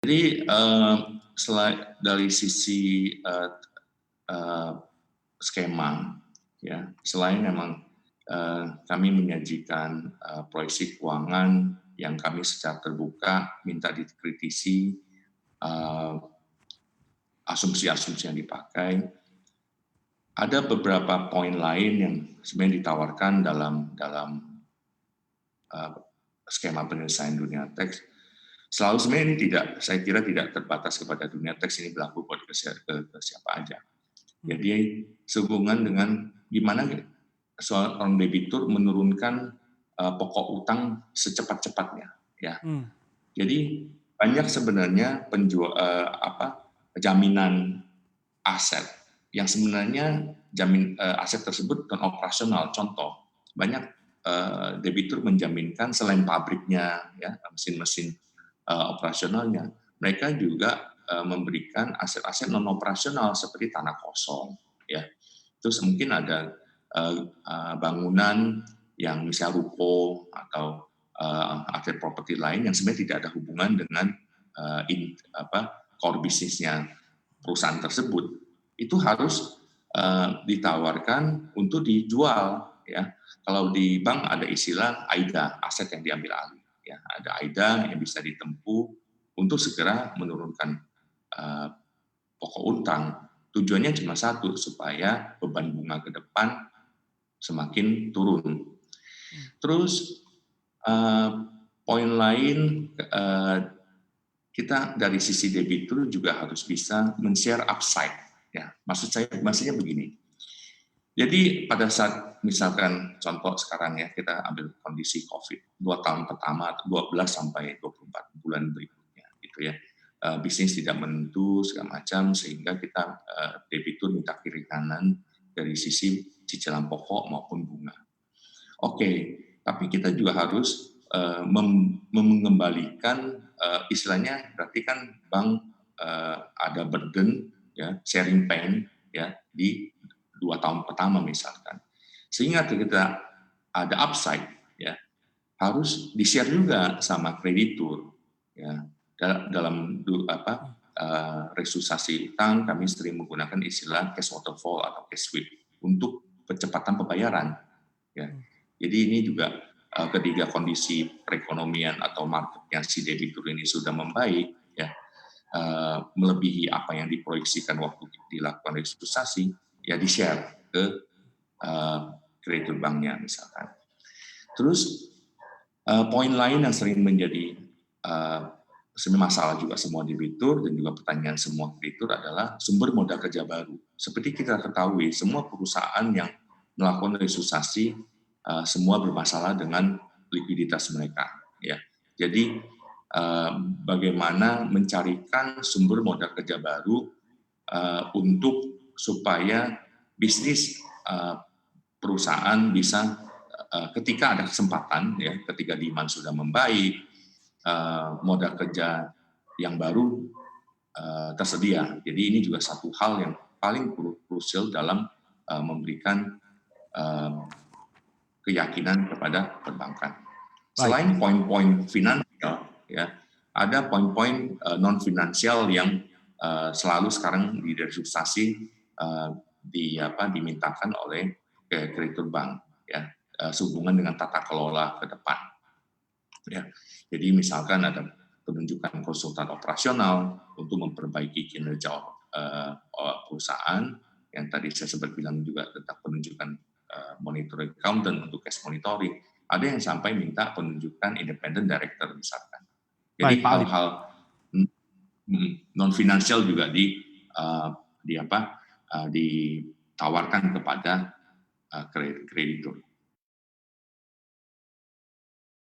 Jadi selain dari sisi skema, ya selain memang kami menyajikan proyeksi keuangan yang kami secara terbuka minta dikritisi asumsi-asumsi yang dipakai. Ada beberapa poin lain yang sebenarnya ditawarkan dalam skema penyelesaian dunia teks. Selalu sebenarnya ini saya kira tidak terbatas kepada dunia teks, ini berlaku buat ke siapa aja. Jadi sehubungan dengan gimana seorang debitur menurunkan pokok utang secepat-cepatnya, ya. Jadi banyak sebenarnya jaminan aset yang sebenarnya aset tersebut non operasional. Contoh, banyak debitur menjaminkan selain pabriknya, ya, mesin-mesin operasionalnya, mereka juga memberikan aset-aset non operasional seperti tanah kosong, ya. Terus mungkin ada bangunan yang misalnya ruko atau aset properti lain yang sebenarnya tidak ada hubungan dengan core bisnisnya perusahaan tersebut. Itu harus ditawarkan untuk dijual, ya. Kalau di bank ada istilah AIDA, aset yang diambil alih. Ya, ada AIDA yang bisa ditempuh untuk segera menurunkan pokok utang. Tujuannya cuma satu, supaya beban bunga ke depan semakin turun. Terus poin lain, kita dari sisi debitur juga harus bisa men-share upside. Ya, maksudnya begini. Jadi pada saat misalkan contoh sekarang ya, kita ambil kondisi COVID 2 tahun pertama, 12 sampai 24 bulan berikutnya gitu ya. Bisnis tidak menentu segala macam, sehingga kita debitur minta kiri kanan dari sisi cicilan pokok maupun bunga. Oke, tapi kita juga harus mengembalikan istilahnya, berarti kan bank ada burden, ya, sharing pain, ya, di 2 tahun pertama misalkan, sehingga kita ada upside, ya, harus di-share juga sama kreditur, ya. Dalam restrukturisasi utang kami sering menggunakan istilah cash waterfall atau cash sweep untuk percepatan pembayaran, ya. Jadi ini juga ketika kondisi perekonomian atau marketnya si debitur ini sudah membaik, ya, melebihi apa yang diproyeksikan waktu dilakukan restrukturisasi, ya di-share ke kreditur banknya misalkan. Terus poin lain yang sering menjadi masalah juga semua debitur dan juga pertanyaan semua kreditur adalah sumber modal kerja baru. Seperti kita ketahui, semua perusahaan yang melakukan restrukturisasi semua bermasalah dengan likuiditas mereka, ya. Jadi bagaimana mencarikan sumber modal kerja baru untuk supaya bisnis perusahaan bisa ketika ada kesempatan, ya, ketika demand sudah membaik, modal kerja yang baru tersedia. Jadi ini juga satu hal yang paling krusial dalam memberikan keyakinan kepada perbankan. Selain poin-poin finansial, ya, ada poin-poin non finansial yang selalu sekarang di restrukturisasi dimintakan oleh kreditur bank, ya, sehubungan dengan tata kelola ke depan, ya. Jadi misalkan ada penunjukan konsultan operasional untuk memperbaiki kinerja perusahaan, yang tadi saya sempat bilang juga tentang penunjukan monitoring accountant untuk cash monitoring. Ada yang sampai minta penunjukan independent director misalkan. Jadi hal-hal non finansial juga ditawarkan kepada kreditur.